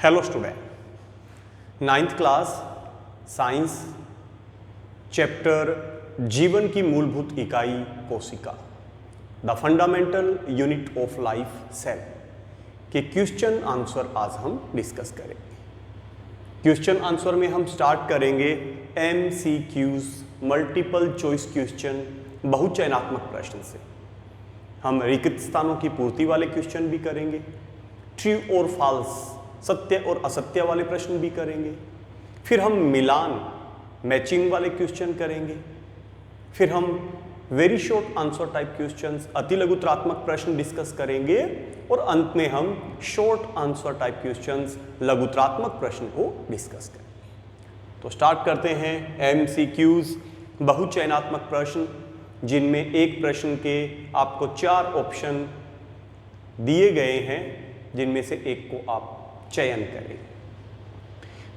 Hello student, 9th class science chapter जीवन की मूलभूत इकाई कोशिका, the fundamental unit of life cell के क्वेश्चन आंसर आज हम डिस्कस करेंगे। क्वेश्चन आंसर में हम स्टार्ट करेंगे MCQs मल्टीपल चॉइस क्वेश्चन, बहुचयनात्मक प्रश्न से। हम रिक्त स्थानों की पूर्ति वाले क्वेश्चन भी करेंगे, ट्रू और फॉल्स सत्य और असत्य वाले प्रश्न भी करेंगे, फिर हम मिलान मैचिंग वाले क्वेश्चन करेंगे, फिर हम very short answer type questions अति लघुत्रात्मक प्रश्न डिस्कस करेंगे और अंत में हम शॉर्ट आंसर टाइप क्वेश्चंस लघुत्रात्मक प्रश्न को डिस्कस करेंगे। तो स्टार्ट करते हैं MCQs बहुचयनात्मक प्रश्न, जिनमें एक प्रश्न के आपको 4 ऑप्शन दिए गए हैं, जिनमें से एक को आप चयन करें।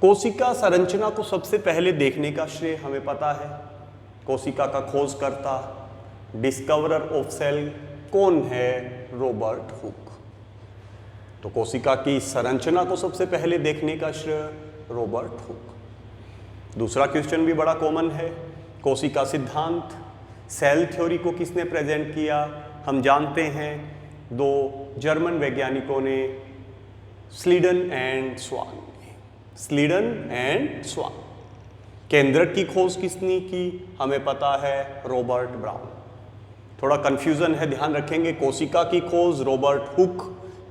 कोशिका संरचना को सबसे पहले देखने का श्रेय हमें पता है। कोशिका का खोजकर्ता, डिस्कवरर ऑफ सेल कौन है? Robert Hooke. तो कोशिका की संरचना को सबसे पहले देखने का श्रेय रॉबर्ट हुक। दूसरा क्वेश्चन भी बड़ा कॉमन है, कोशिका सिद्धांत, सेल थ्योरी को किसने प्रेजेंट किया? हम जानते हैं 2 जर्मन वैज्ञानिकों ने, स्लीडन एंड स्वान। स्लीडन एंड स्वान। केंद्रक की खोज किसने की? हमें पता है रॉबर्ट ब्राउन। थोड़ा कंफ्यूजन है, ध्यान रखेंगे। कोशिका की खोज रॉबर्ट हुक,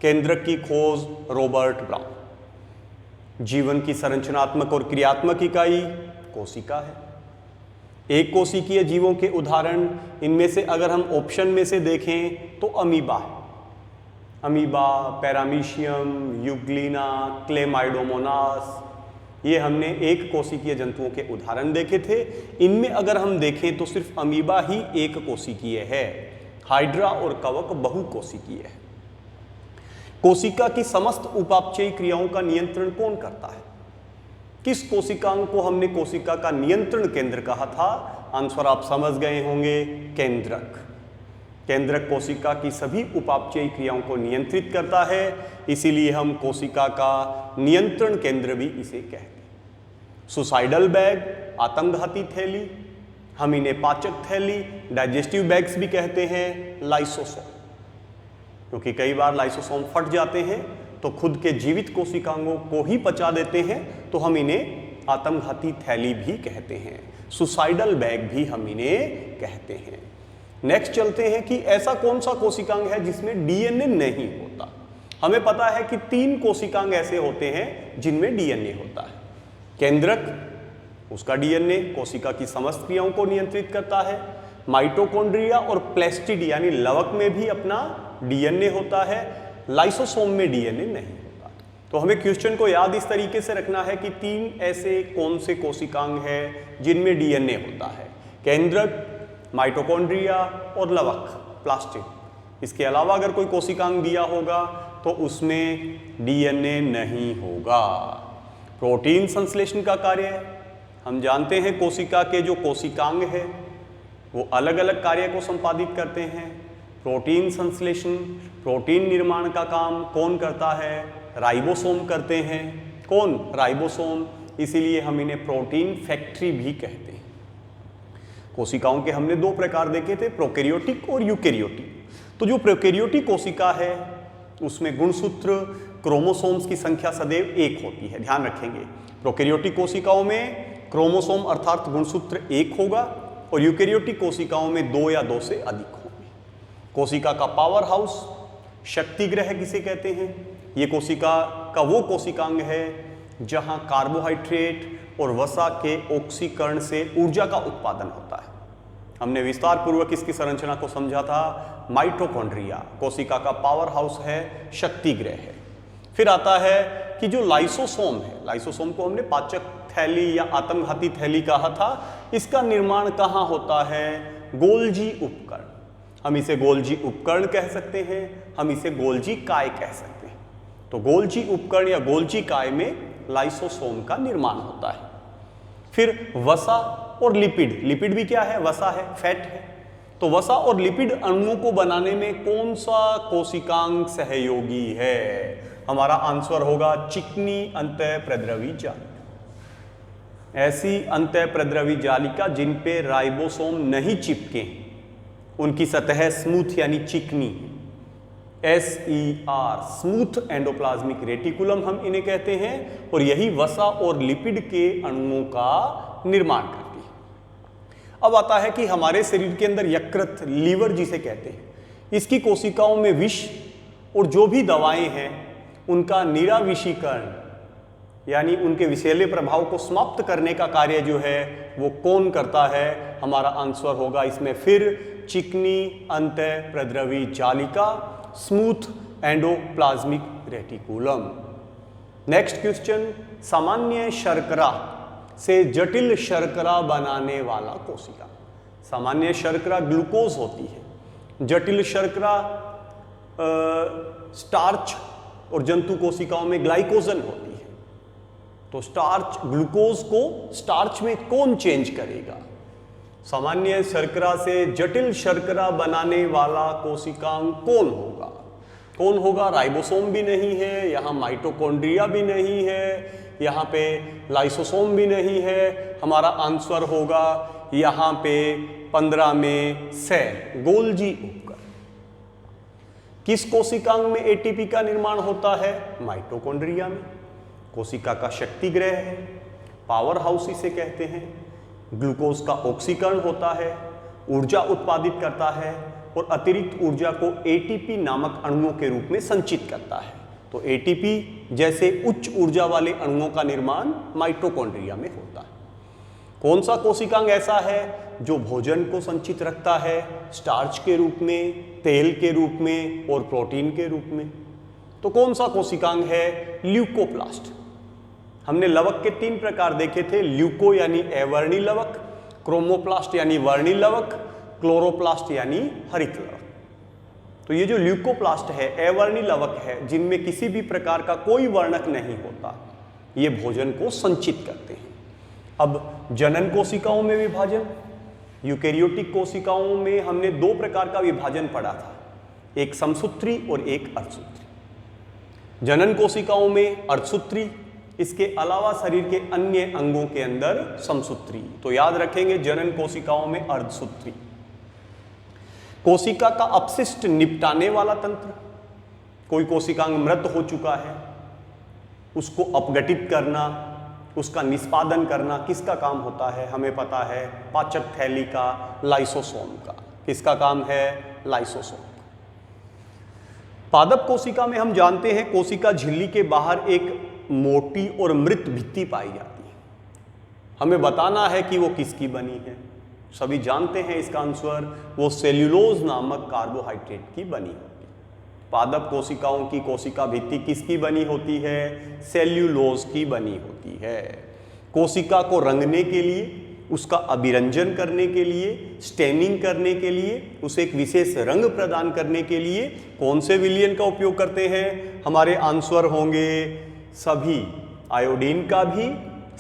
केंद्रक की खोज रॉबर्ट ब्राउन। जीवन की संरचनात्मक और क्रियात्मक इकाई कोशिका है। एक कोशिकीय जीवों के उदाहरण इनमें से अगर हम ऑप्शन में से देखें तो अमीबा है। अमीबा, पैरामीशियम, यूग्लिना, क्लेमाइडोमोनास, ये हमने एक कोशिकीय जंतुओं के उदाहरण देखे थे। इनमें अगर हम देखें तो सिर्फ अमीबा ही एक कोशिकीय है, हाइड्रा और कवक बहुकोशिकीय है। कोशिका की समस्त उपापचयी क्रियाओं का नियंत्रण कौन करता है? किस कोशिकांग को हमने कोशिका का नियंत्रण केंद्र कहा था? आंसर आप समझ गए होंगे, केंद्रक। केंद्रक कोशिका की सभी उपापचयी क्रियाओं को नियंत्रित करता है, इसीलिए हम कोशिका का नियंत्रण केंद्र भी इसे कहते हैं। सुसाइडल बैग, आत्मघाती थैली, हम इन्हें पाचक थैली, डाइजेस्टिव बैग्स भी कहते हैं। लाइसोसोम, क्योंकि कई बार लाइसोसोम फट जाते हैं तो खुद के जीवित कोशिकांगों को ही पचा देते हैं, तो हम इन्हें आत्मघाती थैली भी कहते हैं। सुसाइडल बैग भी हम इन्हें कहते हैं। नेक्स्ट चलते हैं कि ऐसा कौन सा कोशिकांग है जिसमें डीएनए नहीं होता? हमें पता है कि 3 कोशिकांग ऐसे होते हैं जिनमें डीएनए होता है। केंद्रक, उसका डीएनए कोशिका की समस्त क्रियाओं को नियंत्रित करता है। माइटोकॉन्ड्रिया और प्लास्टिड यानी लवक में भी अपना डीएनए होता है। लाइसोसोम में डीएनए नहीं होता। तो हमें क्वेश्चन को याद इस तरीके से रखना है कि 3 ऐसे कौन से कोशिकांग हैं जिनमें डीएनए होता है? केंद्रक, माइटोकॉन्ड्रिया और लवक, प्लास्टिड। इसके अलावा अगर कोई कोशिकांग दिया होगा तो उसमें डीएनए नहीं होगा। प्रोटीन संश्लेषण का कार्य है। हम जानते हैं कोशिका के जो कोशिकांग है वो अलग अलग कार्य को संपादित करते हैं। प्रोटीन संश्लेषण, प्रोटीन निर्माण का काम कौन करता है? राइबोसोम करते हैं। कौन? राइबोसोम। इसीलिए हम इन्हें प्रोटीन फैक्ट्री भी कहते हैं। कोशिकाओं के हमने 2 प्रकार देखे थे, प्रोकैरियोटिक और यूकैरियोटिक। तो जो प्रोकैरियोटिक कोशिका है उसमें गुणसूत्र, क्रोमोसोम्स की संख्या सदैव 1 होती है, ध्यान रखेंगे। प्रोकैरियोटिक कोशिकाओं में क्रोमोसोम अर्थात गुणसूत्र 1 होगा और यूकैरियोटिक कोशिकाओं में 2 या 2 से अधिक होंगे। कोशिका का पावर हाउस, शक्ति ग्रह किसे कहते हैं? ये कोशिका का वो कोशिकांग है जहां कार्बोहाइड्रेट और वसा के ऑक्सीकरण से ऊर्जा का उत्पादन होता है। हमने विस्तार पूर्वक इसकी संरचना को समझा था। माइटोकॉन्ड्रिया कोशिका का पावर हाउस है, शक्ति ग्रह है। फिर आता है कि जो लाइसोसोम है, लाइसोसोम को हमने पाचक थैली या आत्मघाती थैली कहा था। इसका निर्माण कहाँ होता है? गोल्जी उपकरण। हम इसे गोल्जी उपकरण कह सकते हैं, हम इसे गोल्जी काय कह सकते हैं। तो गोल्जी उपकरण या गोल्जी काय में लाइसोसोम का निर्माण होता है। फिर वसा और लिपिड, लिपिड भी क्या है? वसा है, फैट है। तो वसा और लिपिड अणुओं को बनाने में कौन सा कोशिकांग सहयोगी है? हमारा आंसर होगा चिकनी अंतःप्रद्रवी जालिका। ऐसी अंतःप्रद्रवी जालिका जिन पे राइबोसोम नहीं चिपके, उनकी सतह स्मूथ यानी चिकनी, SER स्मूथ एंडोप्लाज्मिक रेटिकुलम हम इन्हें कहते हैं, और यही वसा और लिपिड के अणुओं का निर्माण करती है। अब आता है कि हमारे शरीर के अंदर यकृत, लीवर जिसे कहते हैं, इसकी कोशिकाओं में विष और जो भी दवाएं हैं उनका निराविषीकरण यानी उनके विषैले प्रभाव को समाप्त करने का कार्य जो है वो कौन करता है? हमारा आंसर होगा इसमें फिर चिकनी अंतःप्रद्रवी जालिका, smooth endoplasmic reticulum. Next question, सामान्य शर्करा से जटिल शर्करा बनाने वाला कोशिका। सामान्य शर्करा ग्लूकोज होती है, जटिल शर्करा स्टार्च और जंतु कोशिकाओं में ग्लाइकोजन होती है। तो स्टार्च, ग्लूकोज को स्टार्च में कौन चेंज करेगा? सामान्य शर्करा से जटिल शर्करा बनाने वाला कोशिकांग कौन होगा? कौन होगा? राइबोसोम भी नहीं है, यहाँ माइटोकॉन्ड्रिया भी नहीं है, यहाँ पे लाइसोसोम भी नहीं है। हमारा आंसर होगा यहाँ पे 15 में से गोल्जी उपकर। किस कोशिकांग में एटीपी का निर्माण होता है? माइटोकॉन्ड्रिया में। कोशिका का शक्ति ग्रह है, पावर हाउस इसे कहते हैं। ग्लूकोज का ऑक्सीकरण होता है, ऊर्जा उत्पादित करता है और अतिरिक्त ऊर्जा को एटीपी नामक अणुओं के रूप में संचित करता है। तो एटीपी जैसे उच्च ऊर्जा वाले अणुओं का निर्माण माइटोकॉन्ड्रिया में होता है। कौन सा कोशिकांग ऐसा है जो भोजन को संचित रखता है स्टार्च के रूप में, तेल के रूप में और प्रोटीन के रूप में? तो कौन सा कोशिकांग है? ल्यूकोप्लास्ट। हमने लवक के 3 प्रकार देखे थे, ल्यूको यानी अवर्णी लवक, क्रोमोप्लास्ट यानी वर्णी लवक, क्लोरोप्लास्ट यानी हरित लवक। तो ये जो ल्यूकोप्लास्ट है, अवर्णी लवक है, जिनमें किसी भी प्रकार का कोई वर्णक नहीं होता, ये भोजन को संचित करते हैं। अब जनन कोशिकाओं में विभाजन, यूकेरियोटिक कोशिकाओं में हमने 2 प्रकार का विभाजन पढ़ा था, एक समसूत्री और एक अर्धसूत्री। जनन कोशिकाओं में अर्धसूत्री, इसके अलावा शरीर के अन्य अंगों के अंदर समसूत्री। तो याद रखेंगे जनन कोशिकाओं में अर्धसूत्री। कोशिका का अपशिष्ट निपटाने वाला तंत्र, कोई कोशिकांग मृत हो चुका है, उसको अपघटित करना, उसका निष्पादन करना किसका काम होता है? हमें पता है पाचक थैली का, लाइसोसोम का। किसका काम है? लाइसोसोम का। पादप कोशिका में हम जानते हैं कोशिका झिल्ली के बाहर एक मोटी और मृत भित्ति पाई जाती है। हमें बताना है कि वो किसकी बनी है। सभी जानते हैं इसका आंसर, वो सेल्यूलोज नामक कार्बोहाइड्रेट की बनी होती है। पादप कोशिकाओं की कोशिका भित्ति किसकी बनी होती है? सेल्यूलोज की बनी होती है। कोशिका को रंगने के लिए, उसका अभिरंजन करने के लिए, स्टेनिंग करने के लिए, उसे एक विशेष रंग प्रदान करने के लिए कौन से विलयन का उपयोग करते हैं? हमारे आंसर होंगे सभी, आयोडीन का भी,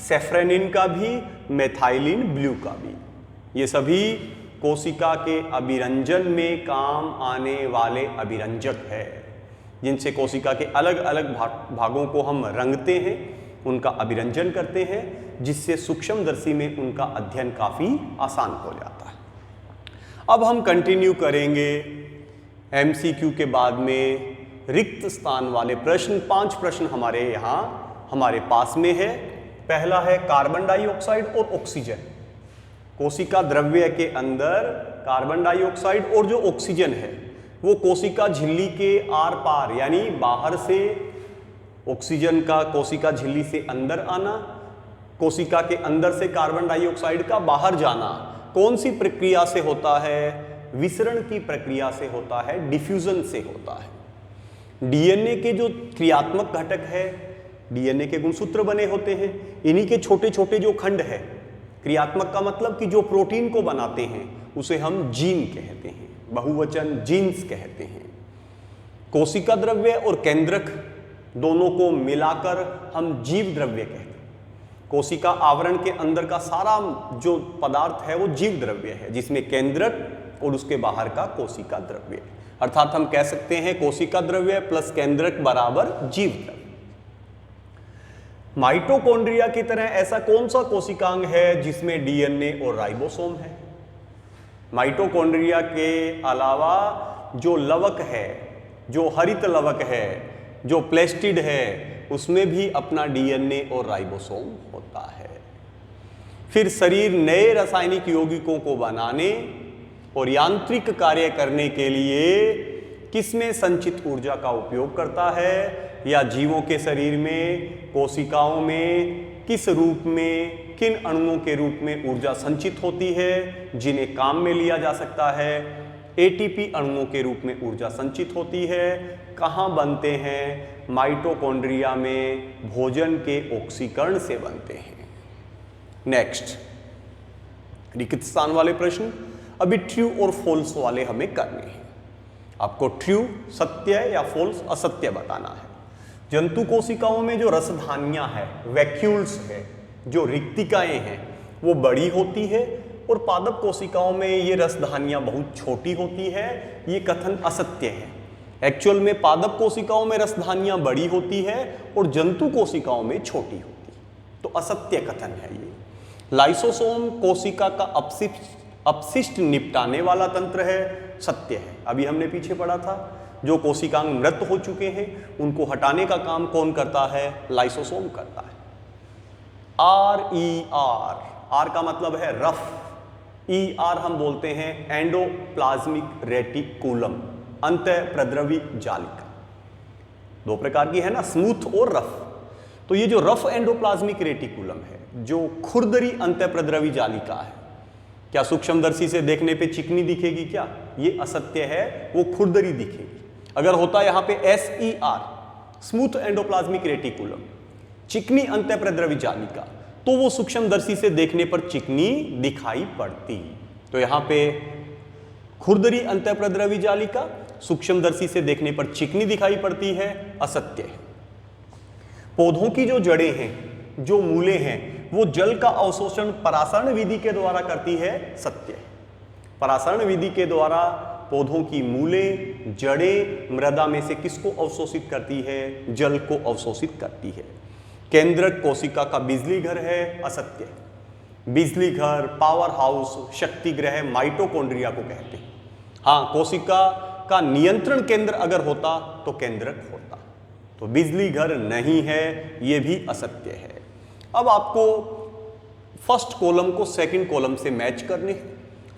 सेफ्रेनिन का भी, मेथाइलिन ब्लू का भी। ये सभी कोशिका के अभिरंजन में काम आने वाले अभिरंजक है, जिनसे कोशिका के अलग अलग भागों को हम रंगते हैं, उनका अभिरंजन करते हैं, जिससे सूक्ष्मदर्शी में उनका अध्ययन काफ़ी आसान हो जाता है। अब हम कंटिन्यू करेंगे MCQ के बाद में रिक्त स्थान वाले प्रश्न। 5 प्रश्न हमारे यहाँ हमारे पास में है। पहला है कार्बन डाइऑक्साइड और ऑक्सीजन। कोशिका द्रव्य के अंदर कार्बन डाइऑक्साइड और जो ऑक्सीजन है वो कोशिका झिल्ली के आर पार यानी बाहर से ऑक्सीजन का कोशिका झिल्ली से अंदर आना, कोशिका के अंदर से कार्बन डाइऑक्साइड का बाहर जाना कौन सी प्रक्रिया से होता है? विसरण की प्रक्रिया से होता है, डिफ्यूजन से होता है। डीएनए के जो क्रियात्मक घटक है, डीएनए के गुणसूत्र बने होते हैं, इन्हीं के छोटे छोटे जो खंड है, क्रियात्मक का मतलब कि जो प्रोटीन को बनाते हैं उसे हम जीन कहते हैं, बहुवचन जीन्स कहते हैं। कोशिका द्रव्य और केंद्रक दोनों को मिलाकर हम जीव द्रव्य कहते हैं। कोशिका आवरण के अंदर का सारा जो पदार्थ है वो जीव द्रव्य है, जिसमें केंद्रक और उसके बाहर का कोशिका द्रव्य। अर्थात हम कह सकते हैं कोशिका द्रव्य प्लस केंद्रक बराबर जीव द्रव्य। माइटोकॉन्ड्रिया की तरह ऐसा कौन सा कोशिकांग है जिसमें डीएनए और राइबोसोम है? माइटोकॉन्ड्रिया के अलावा जो लवक है, जो हरित लवक है, जो प्लेस्टिड है, उसमें भी अपना डीएनए और राइबोसोम होता है। फिर शरीर नए रासायनिक यौगिकों को बनाने और यांत्रिक कार्य करने के लिए किसमें संचित ऊर्जा का उपयोग करता है, या जीवों के शरीर में, कोशिकाओं में किस रूप में, किन अणुओं के रूप में ऊर्जा संचित होती है जिन्हें काम में लिया जा सकता है? एटीपी अणुओं के रूप में ऊर्जा संचित होती है। कहाँ बनते हैं? माइटोकॉन्ड्रिया में भोजन के ऑक्सीकरण से बनते हैं। नेक्स्ट, रिक्त स्थान वाले प्रश्न अभी ट्रू और फॉल्स वाले हमें करने हैं। आपको ट्रू सत्य या फॉल्स असत्य बताना है। जंतु कोशिकाओं में जो रसधानियां है, वैक्यूल्स है, जो रिक्तिकाएं हैं, वो बड़ी होती है और पादप कोशिकाओं में ये रसधानियां बहुत छोटी होती है। ये कथन असत्य है। एक्चुअल में पादप कोशिकाओं में रसधानियां बड़ी होती है और जंतु कोशिकाओं में छोटी होती है, तो असत्य कथन है ये। लाइसोसोम कोशिका का अपशिष्ट निपटाने वाला तंत्र है, सत्य है। अभी हमने पीछे पढ़ा था, जो कोशिकांग मृत हो चुके हैं उनको हटाने का काम कौन करता है? लाइसोसोम करता है। RER, आर का मतलब है रफ, ER हम बोलते हैं एंडोप्लाज्मिक रेटिकुलम, अंतःप्रद्रवी जालिका। दो प्रकार की है ना, स्मूथ और रफ। तो ये जो रफ एंडोप्लाज्मिक रेटिकुलम है, जो खुरदरी अंतःप्रद्रवी जालिका है, क्या सूक्ष्मदर्शी से देखने पे चिकनी दिखेगी क्या? ये असत्य है, वो खुरदरी दिखेगी। अगर होता यहां पे SER, स्मूथ एंडोप्लाज्मिक रेटिकुलम, चिकनी अंतःप्रद्रवी जालिका, तो वो सूक्ष्मदर्शी से देखने पर चिकनी दिखाई पड़ती। तो यहां पे खुरदरी अंतःप्रद्रवी जालिका, सूक्ष्मदर्शी से देखने पर चिकनी दिखाई पड़ती है, असत्य है। पौधों की जो जड़ें हैं, जो मूलें हैं, वो जल का अवशोषण परासरण विधि के द्वारा करती है, सत्य है। परासरण विधि के द्वारा पौधों की मूलें, जड़ें मृदा में से किसको अवशोषित करती है? जल को अवशोषित करती है। केंद्रक कोशिका का बिजली घर है, असत्य है। बिजली घर, पावर हाउस, शक्ति ग्रह माइटोकॉन्ड्रिया को कहते हैं। हाँ, कोशिका का नियंत्रण केंद्र अगर होता तो केंद्रक होता, तो बिजली घर नहीं है, यह भी असत्य है। अब आपको फर्स्ट कॉलम को सेकंड कॉलम से मैच करने हैं।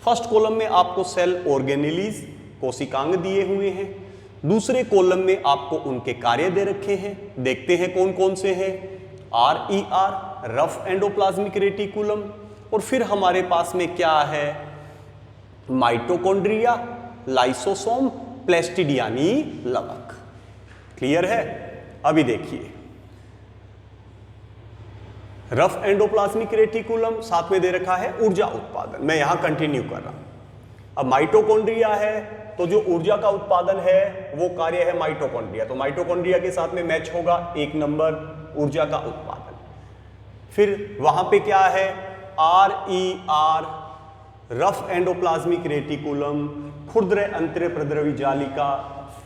फर्स्ट कॉलम में आपको सेल ऑर्गेनेलीज, कोशिकांग दिए हुए हैं। दूसरे कॉलम में आपको उनके कार्य दे रखे हैं। देखते हैं कौन कौन से हैं। RER, रफ एंडोप्लाज्मिक रेटिकुलम, और फिर हमारे पास में क्या है? माइटोकॉन्ड्रिया, लाइसोसोम, प्लेस्टिड यानी लवक। क्लियर है? अभी देखिए, रफ एंडोप्लाज्मिक रेटिकुलम, साथ में दे रखा है ऊर्जा उत्पादन। मैं यहां कंटिन्यू कर रहा हूं। अब माइटोकॉन्ड्रिया है, तो जो ऊर्जा का उत्पादन है वो कार्य है माइटोकॉन्ड्रिया, तो माइटोकॉन्ड्रिया के साथ में मैच होगा 1 नंबर, ऊर्जा का उत्पादन। फिर वहां पे क्या है? RER, रफ एंडोप्लाज्मिक रेटिकुलम, खुरदरे अंतःप्रद्रवी जालिका।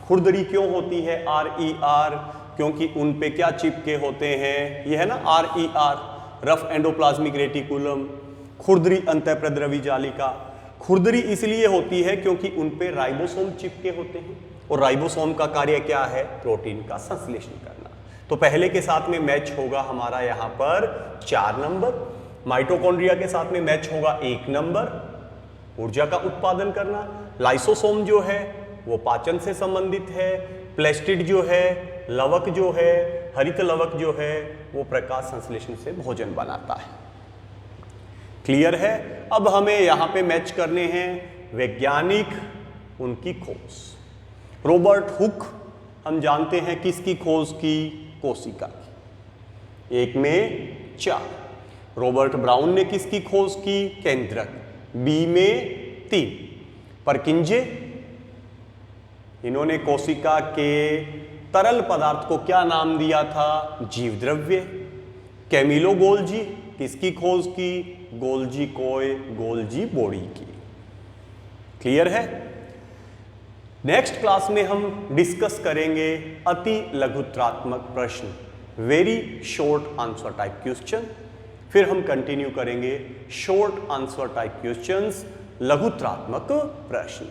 खुरदरी क्यों होती है RER? क्योंकि उन पे क्या चिपके होते हैं? ये है ना RER, रफ एंडोप्लाज्मिक रेटिकुलम, खुरदरी अंतःप्रद्रवी जालिका। खुरदरी इसलिए होती है क्योंकि उन पे राइबोसोम चिपके होते हैं, और राइबोसोम का कार्य क्या है? प्रोटीन का संश्लेषण करना। तो पहले के साथ में मैच होगा हमारा यहाँ पर 4 नंबर, माइटोकॉन्ड्रिया के साथ में मैच होगा 1 नंबर, ऊर्जा का उत्पादन करना। लाइसोसोम जो है वो पाचन से संबंधित है। प्लेस्टिड जो है, लवक जो है, हरित लवक जो है, वो प्रकाश संश्लेषण से भोजन बनाता है। क्लियर है? अब हमें यहां पे मैच करने हैं वैज्ञानिक, उनकी खोज। रॉबर्ट हुक, हम जानते हैं किसकी खोज की? कोशिका की। 1 में 4। रॉबर्ट ब्राउन ने किसकी खोज की? केंद्रक। B में 3। परकिंजे, इन्होंने कोशिका के तरल पदार्थ को क्या नाम दिया था? जीव द्रव्य। कैमिलो गोल्जी, किसकी खोज की? गोल्जी कोय, गोल्जी बॉडी की। क्लियर है? नेक्स्ट क्लास में हम डिस्कस करेंगे अति लघुत्रात्मक प्रश्न, very short answer type question. फिर हम कंटिन्यू करेंगे शॉर्ट आंसर टाइप क्वेश्चंस, लघुत्रात्मक प्रश्न।